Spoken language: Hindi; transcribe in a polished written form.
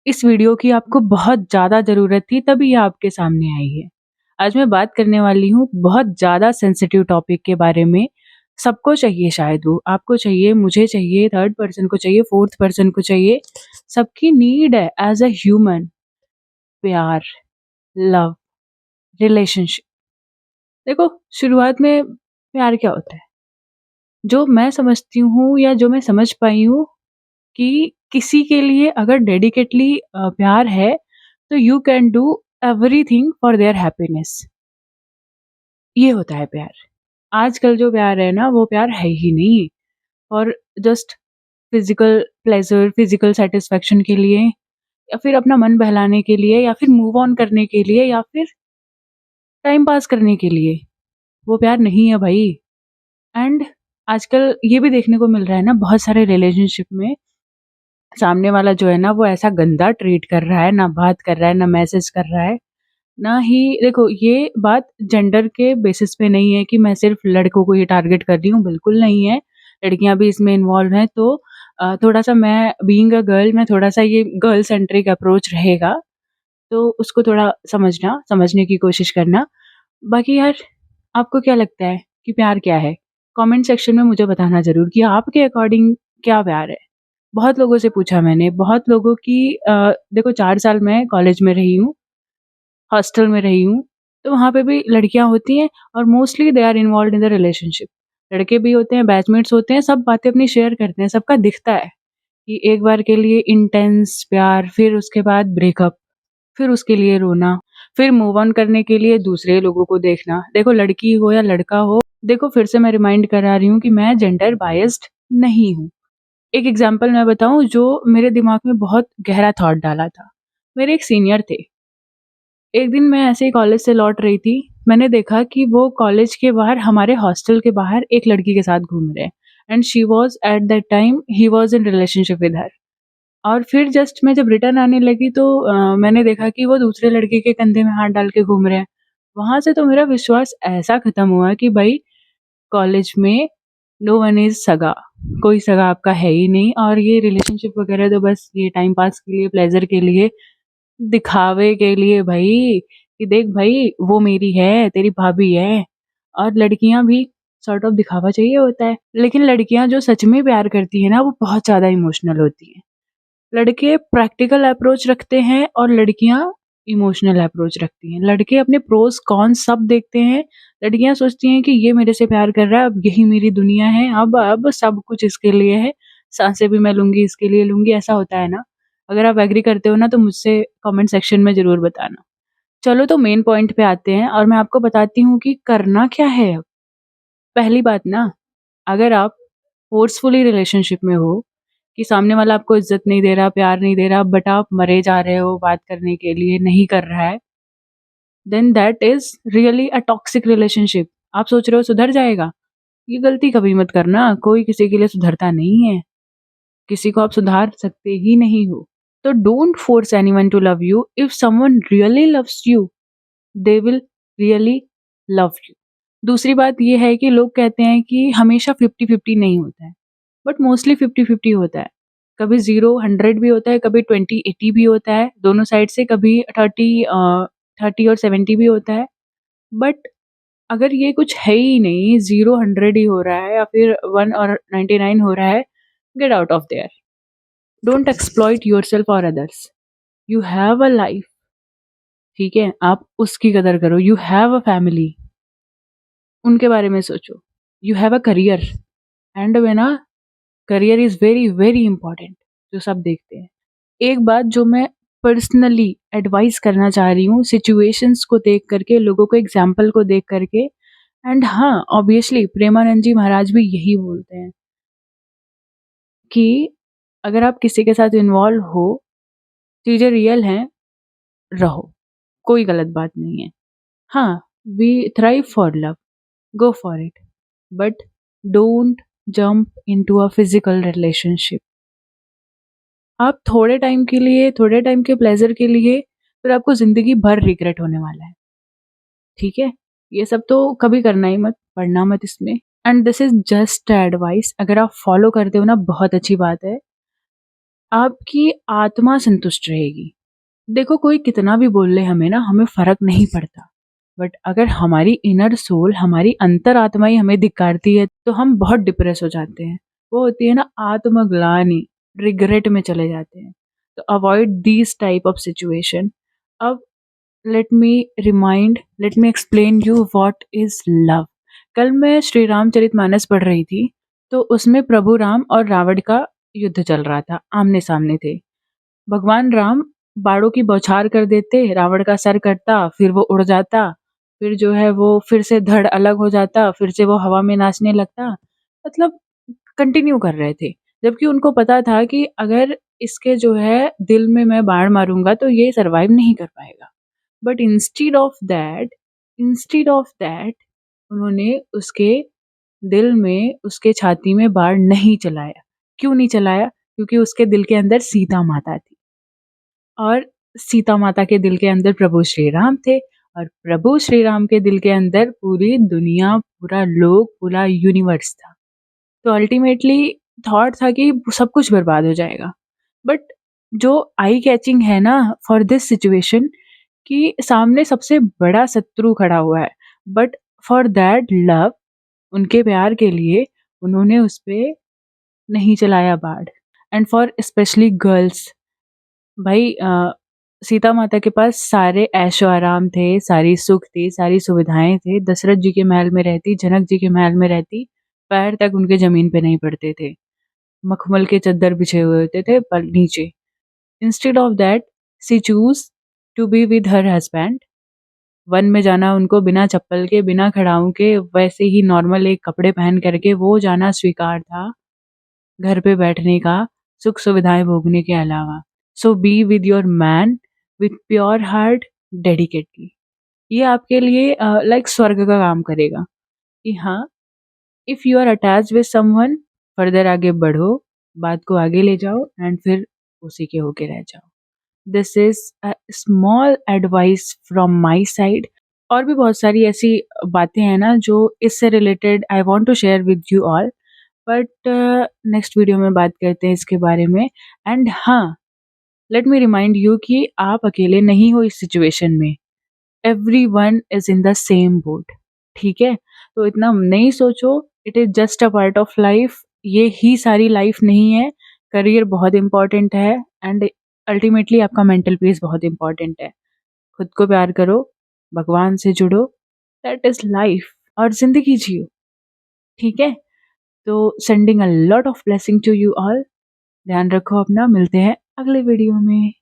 इस वीडियो की आपको बहुत ज़्यादा ज़रूरत थी तभी ये आपके सामने आई है। आज मैं बात करने वाली हूँ बहुत ज़्यादा सेंसिटिव टॉपिक के बारे में। सबको चाहिए शायद वो, आपको चाहिए, मुझे चाहिए, थर्ड पर्सन को चाहिए, फोर्थ पर्सन को चाहिए। सबकी नीड है एज़ अ ह्यूमन। प्यार, लव, रिलेशनशिप। देखो, शुरुआत में प्यार क्या होता है? जो मैं समझती हूँ या जो मैं समझ पाई हूँ कि किसी के लिए अगर डेडिकेटली प्यार है तो you can do everything for their happiness. ये होता है प्यार। आजकल जो प्यार है ना वो प्यार है ही नहीं। और just physical pleasure, physical satisfaction के लिए या फिर अपना मन बहलाने के लिए या फिर मूव ऑन करने के लिए या फिर टाइम पास करने के लिए, वो प्यार नहीं है भाई। एंड आजकल ये भी देखने को मिल रहा है ना, बहुत सारे रिलेशनशिप में सामने वाला जो है ना वो ऐसा गंदा ट्रीट कर रहा है, ना बात कर रहा है, ना मैसेज कर रहा है, ना ही देखो ये बात जेंडर के बेसिस पे नहीं है कि मैं सिर्फ लड़कों को ही टारगेट कर रही हूँ, बिल्कुल नहीं है। लड़कियां भी इसमें इन्वॉल्व हैं तो थोड़ा-सा मैं बीइंग अ गर्ल, मैं थोड़ा-सा ये गर्ल सेंट्रिक अप्रोच रहेगा, तो उसको थोड़ा समझना, समझने की कोशिश करना। बाकी यार, आपको क्या लगता है कि प्यार क्या है? कमेंट सेक्शन में मुझे बताना ज़रूर कि आपके अकॉर्डिंग क्या प्यार है? बहुत लोगों से पूछा मैंने, बहुत लोगों की देखो 4 साल मैं कॉलेज में रही हूँ, हॉस्टल में रही हूँ, तो वहाँ पे भी लड़कियाँ होती हैं और mostly they are involved in the relationship. लड़के भी होते हैं, बैचमेट्स होते हैं, सब बातें अपनी शेयर करते हैं, सबका दिखता है कि एक बार के लिए इंटेंस प्यार, फिर उसके बाद ब्रेकअप, फिर उसके लिए रोना, फिर मूव ऑन करने के लिए दूसरे लोगों को देखना। देखो लड़की हो या लड़का हो, देखो फिर से मैं रिमाइंड करा रही हूँ कि मैं जेंडर बायस्ड नहीं हूँ। एक एग्ज़ाम्पल मैं बताऊँ जो मेरे दिमाग में बहुत गहरा थॉट डाला था। मेरे एक सीनियर थे। एक दिन मैं ऐसे ही कॉलेज से लौट रही थी, मैंने देखा कि वो कॉलेज के बाहर, हमारे हॉस्टल के बाहर एक लड़की के साथ घूम रहे हैं and she was at that time he was in relationship with her. और फिर जस्ट मैं जब रिटर्न आने लगी तो मैंने देखा कि वो दूसरे लड़के के कंधे में हाथ डाल के घूम रहे हैं। वहाँ से तो मेरा विश्वास ऐसा खत्म हुआ कि भाई कॉलेज में नो वन इज़ सगा, कोई सगा आपका है ही नहीं और ये रिलेशनशिप वगैरह तो बस ये टाइम पास के लिए, प्लेज़र के लिए, दिखावे के लिए भाई, कि देख भाई वो मेरी है, तेरी भाभी है। और लड़कियाँ भी सॉर्ट ऑफ दिखावा चाहिए होता है। लेकिन लड़कियाँ जो सच में प्यार करती हैं ना वो बहुत ज़्यादा इमोशनल होती हैं। लड़के प्रैक्टिकल अप्रोच रखते हैं और लड़कियाँ इमोशनल अप्रोच रखती हैं। लड़के अपने प्रोस कॉन्स सब देखते हैं, लड़कियाँ सोचती हैं कि ये मेरे से प्यार कर रहा है, अब यही मेरी दुनिया है, अब सब कुछ इसके लिए है, साँसें भी मैं लूँगी इसके लिए लूँगी, ऐसा होता है ना? अगर आप एग्री करते हो ना तो मुझसे कमेंट सेक्शन में ज़रूर बताना। चलो तो मेन पॉइंट पे आते हैं और मैं आपको बताती हूँ कि करना क्या है अब। पहली बात ना, अगर आप फ़ोर्सफुली रिलेशनशिप में हो कि सामने वाला आपको इज़्ज़त नहीं दे रहा, प्यार नहीं दे रहा, बट आप मरे जा रहे हो बात करने के लिए, नहीं कर रहा है, then that is really a toxic relationship. आप सोच रहे हो सुधर जाएगा? ये गलती कभी मत करना, कोई किसी के लिए सुधरता नहीं है। किसी को आप सुधार सकते ही नहीं हो। तो don't force anyone to love you. If someone really loves you, they will really love you. दूसरी बात ये है कि लोग कहते हैं कि हमेशा 50-50 नहीं होता है, बट मोस्टली 50-50 होता है। कभी 0-100 भी होता है, कभी 20-80 भी होता है, दोनों साइड से, कभी 30 और 70 भी होता है। बट अगर ये कुछ है ही नहीं, 0-100 ही हो रहा है या फिर 1 और 99 हो रहा है, get out of there. Don't exploit yourself और others. You have a life, ठीक है? आप उसकी कदर करो। यू हैव अ फैमिली, उनके बारे में सोचो। You have a career and वे ना, career is very, very important, जो सब देखते हैं। एक बात जो मैं पर्सनली एडवाइस करना चाह रही हूँ, सिचुएशंस को देख करके, लोगों को एग्ज़ाम्पल को देख करके, एंड हाँ, ऑब्वियसली प्रेमानंद जी महाराज भी यही बोलते हैं कि अगर आप किसी के साथ इन्वॉल्व हो, चीज़ें रियल हैं, रहो, कोई गलत बात नहीं है। हाँ, we thrive for love, go for it, but don't jump into a physical relationship. आप थोड़े टाइम के लिए, थोड़े टाइम के प्लेज़र के लिए, फिर आपको ज़िंदगी भर रिग्रेट होने वाला है, ठीक है? ये सब तो कभी करना ही मत, पड़ना मत इसमें। And this is just advice, अगर आप फॉलो करते हो ना बहुत अच्छी बात है। आपकी आत्मा संतुष्ट रहेगी। देखो कोई कितना भी बोल ले हमें ना, हमें फ़र्क नहीं पड़ता। बट अगर हमारी इनर सोल, हमारी अंतरात्मा ही हमें धिक्कारती है, तो हम बहुत डिप्रेस हो जाते हैं। वो होती है ना आत्मग्लानि, रिग्रेट में चले जाते हैं। तो avoid these type of situation. अब let me explain you what is love. कल मैं श्री रामचरितमानस पढ़ रही थी, तो उसमें प्रभु राम और रावण का युद्ध चल रहा था, आमने-सामने थे। भगवान राम बाणों की बौछार कर देते, रावण का सर कटता, फिर वो उड़ जाता, फिर जो है वो फिर से धड़ अलग हो जाता, फिर से वो हवा में नाचने लगता। मतलब कंटिन्यू कर रहे थे। जबकि उनको पता था कि अगर इसके जो है दिल में मैं बाण मारूँगा तो ये सर्वाइव नहीं कर पाएगा। बट इंस्टीड ऑफ दैट उन्होंने उसके दिल में, उसके छाती में बाण नहीं चलाया। क्यों नहीं चलाया? क्योंकि उसके दिल के अंदर सीता माता थी। और सीता माता के दिल के अंदर प्रभु श्री राम थे, और प्रभु श्री राम के दिल के अंदर पूरी दुनिया, पूरा लोक, पूरा यूनिवर्स था। तो अल्टीमेटली थॉट था कि सब कुछ बर्बाद हो जाएगा। बट जो आई कैचिंग है ना फॉर दिस सिचुएशन, कि सामने सबसे बड़ा शत्रु खड़ा हुआ है, बट फॉर दैट लव, उनके प्यार के लिए उन्होंने उस पे नहीं चलाया बाण। एंड फॉर स्पेशली गर्ल्स, भाई सीता माता के पास सारे ऐशो आराम थे, सारी सुख थी, सारी सुविधाएँ थे। दशरथ जी के महल में रहती, जनक जी के महल में रहती, पैर तक उनके ज़मीन पे नहीं पड़ते थे। मखमल के चद्दर बिछे हुए होते थे पर नीचे। Instead of that she choose to be with her husband. वन में जाना उनको बिना चप्पल के, बिना खड़ाऊँ के, वैसे ही नॉर्मल एक कपड़े पहन कर के वो जाना स्वीकार था, घर पे बैठने का, सुख सुविधाएँ भोगने के अलावा। So be with your man with pure heart, dedicatedly. ये आपके लिए लाइक स्वर्ग का काम करेगा कि हाँ, if you are attached with someone, further आगे बढ़ो, बात को आगे ले जाओ एंड फिर उसी के होके रह जाओ। This is a small advice from my side. और भी बहुत सारी ऐसी बातें हैं ना जो इससे related I want to share with you all, but next video में बात करते हैं इसके बारे में। एंड हाँ, लेट मी रिमाइंड यू कि आप अकेले नहीं हो इस सिचुएशन में। Everyone is in the same boat. ठीक है? तो इतना नहीं सोचो, it is just a part of life. ये ही सारी लाइफ नहीं है। करियर बहुत इम्पोर्टेंट है, एंड अल्टीमेटली आपका मेंटल पीस बहुत इम्पोर्टेंट है। खुद को प्यार करो, भगवान से जुड़ो, दैट इज़ लाइफ, और ज़िंदगी जियो। ठीक है? तो sending a lot of blessing to you all. ध्यान रखो अपना, मिलते हैं अगले वीडियो में।